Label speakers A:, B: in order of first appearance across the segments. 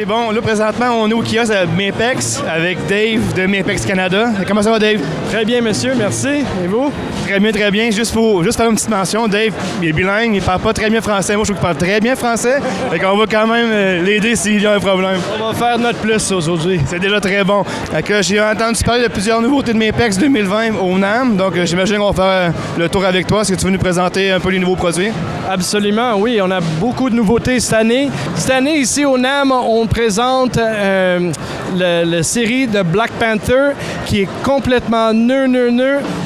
A: OK, bon, là, présentement, on est au kiosque à Mapex avec Dave de Mapex Canada. Comment ça va, Dave?
B: Très bien, monsieur, merci. Et vous?
A: Très bien, très bien. Juste faire une petite mention, Dave, il est bilingue, il parle pas très bien français. Moi, je trouve qu'il parle très bien français. Fait qu'on va quand même l'aider s'il y a un problème.
B: On va faire notre plus aujourd'hui.
A: C'est déjà très bon. Fait que j'ai entendu parler de plusieurs nouveautés de Mapex 2020 au NAMM, donc j'imagine qu'on va faire le tour avec toi. Est-ce que tu veux nous présenter un peu les nouveaux produits?
B: Absolument, oui. On a beaucoup de nouveautés cette année. Cette année, ici au NAMM, on présente la série de Black Panther qui est complètement nœud.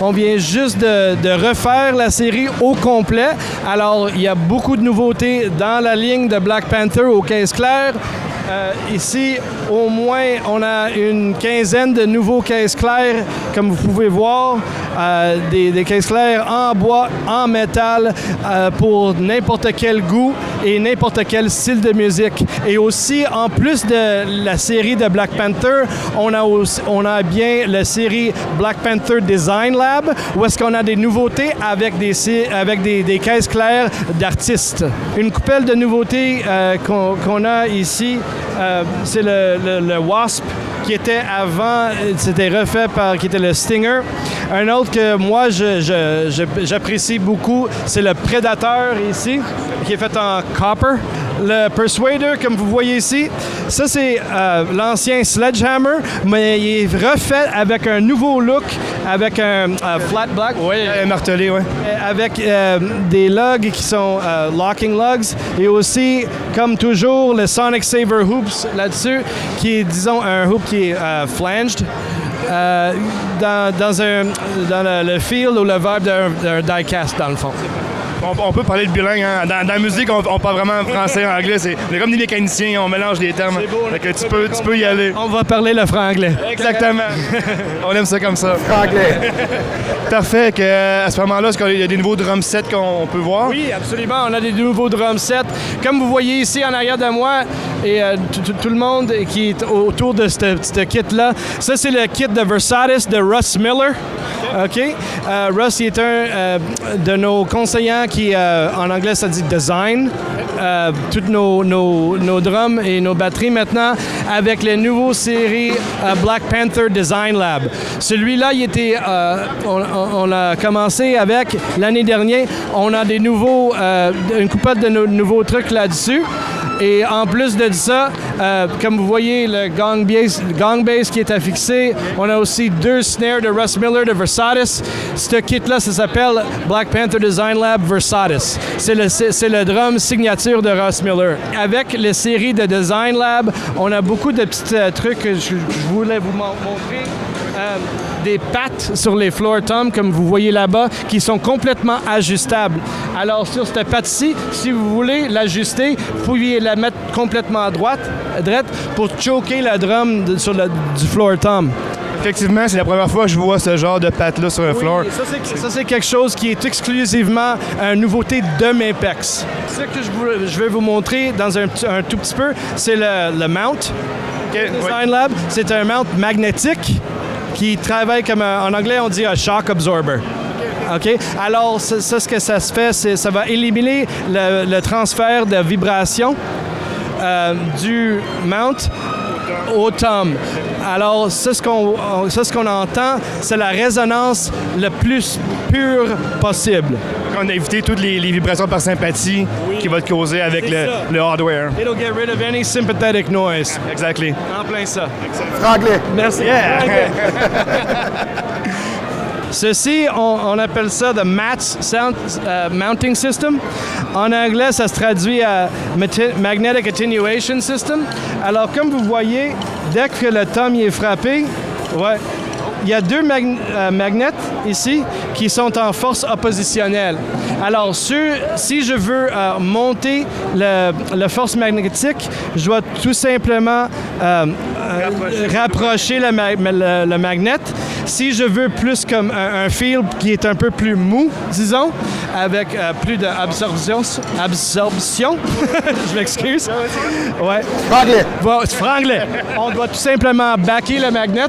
B: On vient juste de refaire la série au complet. Alors, il y a beaucoup de nouveautés dans la ligne de Black Panther aux caisses claires. Ici, au moins, on a une quinzaine de nouveaux caisses claires, comme vous pouvez voir, des caisses claires en bois, en métal, pour n'importe quel goût et n'importe quel style de musique. Et aussi, en plus de la série de Black Panther, on a bien la série Black Panther Design Lab, où est-ce qu'on a des nouveautés avec des caisses claires d'artistes. Une coupelle de nouveautés qu'on a ici, c'est le Wasp qui était avant, c'était refait qui était le Stinger. Un autre que moi j'apprécie beaucoup, c'est le Predator ici, qui est fait en copper. Le Persuader, comme vous voyez ici, ça c'est l'ancien Sledgehammer, mais il est refait avec un nouveau look, avec un flat black.
A: Oui, martelé, oui.
B: Avec des lugs qui sont locking lugs, et aussi, comme toujours, le Sonic Saver Hoops là-dessus, qui est, disons, un hoop qui est flanged. Dans le feel ou le vibe d'un die-cast, dans le fond.
A: On peut parler de bilingue. Hein? Dans la musique, on parle vraiment français et anglais. On est comme des mécaniciens, on mélange les termes.
B: C'est beau,
A: fait que tu peux y aller.
B: On va parler le franglais.
A: Exactement. On aime ça comme ça.
C: Franglais.
A: Parfait. À ce moment-là, est-ce qu'il y a des nouveaux drum sets qu'on peut voir?
B: Oui, absolument. On a des nouveaux drum sets. Comme vous voyez ici en arrière de moi, et tout le monde qui est autour de ce kit-là, ça, c'est le kit de Versatis de Russ Miller. OK? Russ, il est un de nos conseillants qui, en anglais, ça dit design. Toutes nos drums et nos batteries maintenant avec les nouveaux séries Black Panther Design Lab. Celui-là, on a commencé avec l'année dernière. On a des nouveaux, une couple de nouveaux trucs là-dessus. Et en plus de ça, comme vous voyez, le gong bass qui est affixé, on a aussi 2 snares de Russ Miller de Versatis. Ce kit-là, ça s'appelle Black Panther Design Lab Versatis. C'est le drum signature de Russ Miller. Avec les séries de Design Lab, on a beaucoup de petits trucs que je voulais vous montrer. Des pattes sur les floor toms, comme vous voyez là-bas, qui sont complètement ajustables. Alors, sur cette patte-ci, si vous voulez l'ajuster, vous pouvez la mettre complètement à droite pour choquer le drum du floor tom.
A: Effectivement, c'est la première fois que je vois ce genre de patte-là sur un floor.
B: Ça, c'est quelque chose qui est exclusivement une nouveauté de Mapex. Ce que je vais vous montrer dans un tout petit peu, c'est le mount. Design Lab, c'est un mount magnétique qui travaille comme, en anglais, on dit un shock absorber. OK? Alors, ça, ce que ça se fait, ça va éliminer le transfert de vibration du mount au tom. Alors, ce qu'on entend, c'est la résonance le plus pure possible.
A: On a évité toutes les vibrations par sympathie qui vont te causer avec le hardware.
B: It'll get rid of any sympathetic noise.
A: Exactly.
B: En plein ça.
C: Franglais.
B: Merci.
A: Yeah.
B: Ceci, on appelle ça the MATS Mounting System. En anglais, ça se traduit à Magnetic Attenuation System. Alors, comme vous voyez, dès que le tom est frappé, il y a 2 magnets ici qui sont en force oppositionnelle. Alors, si je veux monter la force magnétique, je dois tout simplement rapprocher le magnet. Si je veux plus comme un feel qui est un peu plus mou, disons, avec plus d'absorption, je m'excuse. Ouais.
C: Franglais.
B: Bon, c'est franglais. On doit tout simplement backer le magnet,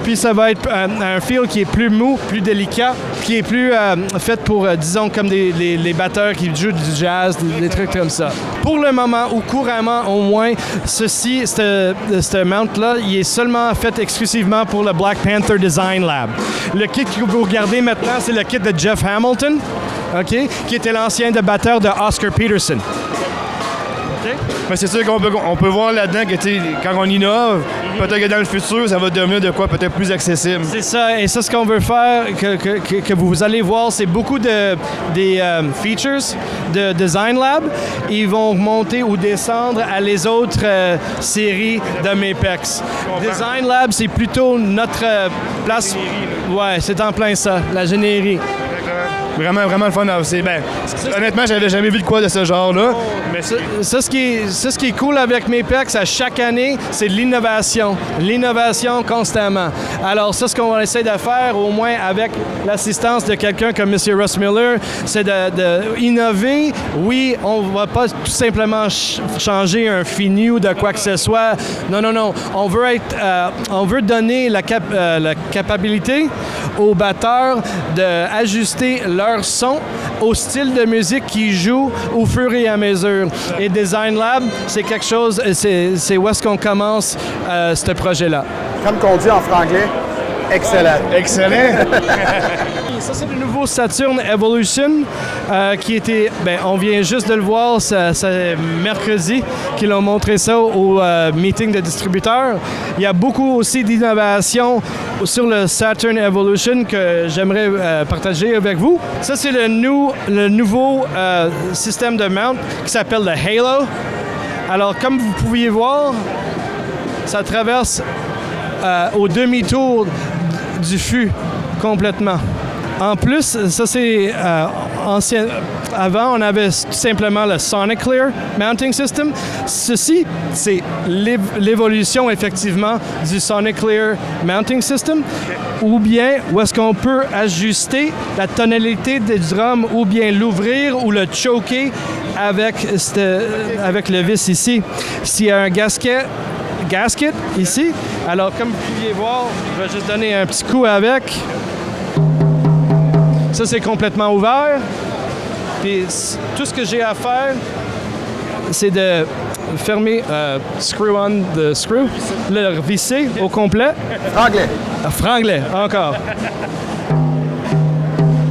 B: puis ça va être un feel qui est plus mou, plus délicat. qui est plus faite pour, disons, comme les batteurs qui jouent du jazz, des trucs comme ça. Pour le moment, ou couramment au moins, ce mount-là, il est seulement fait exclusivement pour le Black Panther Design Lab. Le kit que vous regardez maintenant, c'est le kit de Jeff Hamilton, OK, qui était l'ancien batteur de Oscar Peterson.
A: Mais c'est sûr qu'on peut voir là-dedans que quand on innove, peut-être que dans le futur, ça va devenir de quoi peut-être plus accessible.
B: C'est ça, et ça, ce qu'on veut faire, que vous allez voir, c'est beaucoup des features de Design Lab. Ils vont monter ou descendre à les autres séries de Mapex. Design Lab, c'est plutôt notre place. Ouais, c'est en plein ça, la générie.
A: Vraiment, vraiment le fun. Honnêtement, j'avais jamais vu de quoi de ce genre-là. Mais
B: ce qui est cool avec Mapex, à chaque année, c'est de l'innovation. L'innovation constamment. Alors, ça, ce qu'on va essayer de faire, au moins avec l'assistance de quelqu'un comme M. Russ Miller, c'est d'innover. Oui, on ne va pas tout simplement changer un fini ou de quoi que ce soit. Non, non, non. On veut donner la capacité aux batteurs d'ajuster leur son au style de musique qu'ils jouent au fur et à mesure. Et Design Lab, c'est quelque chose, c'est où est-ce qu'on commence ce projet-là.
C: Comme qu'on dit en franglais, excellent.
A: Excellent!
B: Ça, c'est le nouveau Saturn Evolution qui était, on vient juste de le voir, c'est mercredi qu'ils ont montré ça au meeting de distributeurs. Il y a beaucoup aussi d'innovations sur le Saturn Evolution que j'aimerais partager avec vous. Ça, c'est le nouveau système de mount qui s'appelle le Halo. Alors, comme vous pouviez voir, ça traverse au demi-tour du fût complètement. En plus, ça c'est ancien. Avant, on avait tout simplement le Sonic Clear Mounting System. Ceci, c'est l'évolution effectivement du Sonic Clear Mounting System. Ou bien, où est-ce qu'on peut ajuster la tonalité du drum ou bien l'ouvrir ou le choquer avec le vis ici. S'il y a un gasket ici, alors comme vous pouviez voir, je vais juste donner un petit coup avec. Ça, c'est complètement ouvert. Puis tout ce que j'ai à faire, c'est de fermer, screw on the screw, le visser au complet.
C: Franglais.
B: Franglais, encore.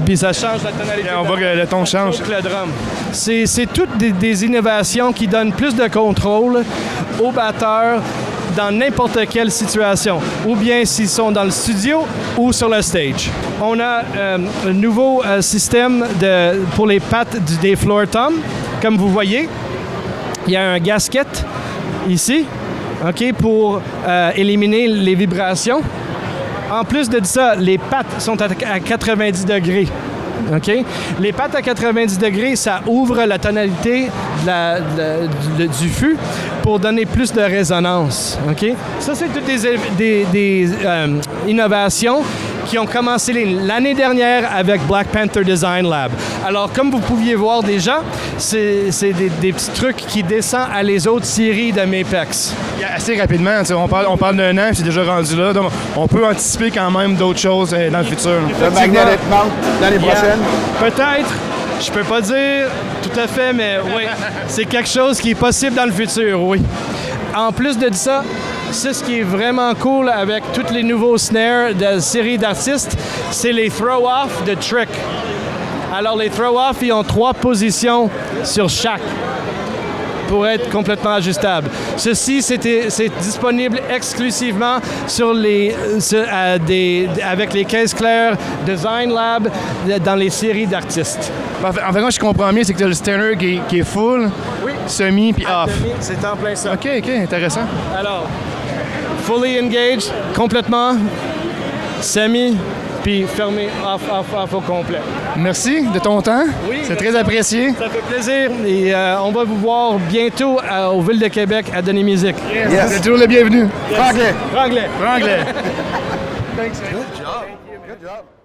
B: Puis ça change la tonalité.
A: On voit que le ton change.
B: Le drum. C'est toutes des innovations qui donnent plus de contrôle aux batteurs dans n'importe quelle situation, ou bien s'ils sont dans le studio ou sur le stage. On a un nouveau système pour les pattes des floor toms. Comme vous voyez, il y a un gasket ici, OK, pour éliminer les vibrations. En plus de ça, les pattes sont à 90 degrés. OK? Les pattes à 90 degrés, ça ouvre la tonalité du fût pour donner plus de résonance. OK? Ça, c'est toutes des innovations qui ont commencé l'année dernière avec Black Panther Design Lab. Alors, comme vous pouviez voir déjà, c'est des petits trucs qui descendent à les autres séries de Mapex.
A: Assez rapidement, on parle d'un an, puis c'est déjà rendu là. Donc, on peut anticiper quand même d'autres choses dans le futur.
C: Le Magnetic Mount l'année prochaine?
B: Peut-être. Je peux pas dire tout à fait, mais oui, c'est quelque chose qui est possible dans le futur, oui. En plus de ça, c'est ce qui est vraiment cool avec tous les nouveaux snares de série d'artistes, c'est les throw-off de Trick. Alors, les throw-off, ils ont 3 positions sur chaque pour être complètement ajustable. Ceci, c'est disponible exclusivement avec les caisses claires Design Lab dans les séries d'artistes.
A: En fait, quand je comprends bien, c'est que tu as le Sterner qui est full,
B: oui,
A: semi puis off.
B: Demi, c'est en plein ça.
A: OK, intéressant.
B: Alors, fully engaged, complètement, semi, puis fermé off au complet.
A: Merci de ton temps.
B: Oui,
A: c'est très apprécié.
B: Ça fait plaisir. Et on va vous voir bientôt au Ville de Québec à Denis Music.
A: Yes. Vous êtes toujours le bienvenu.
C: Franglais.
B: Franglais.
A: Franglais.
C: Good job. Good job.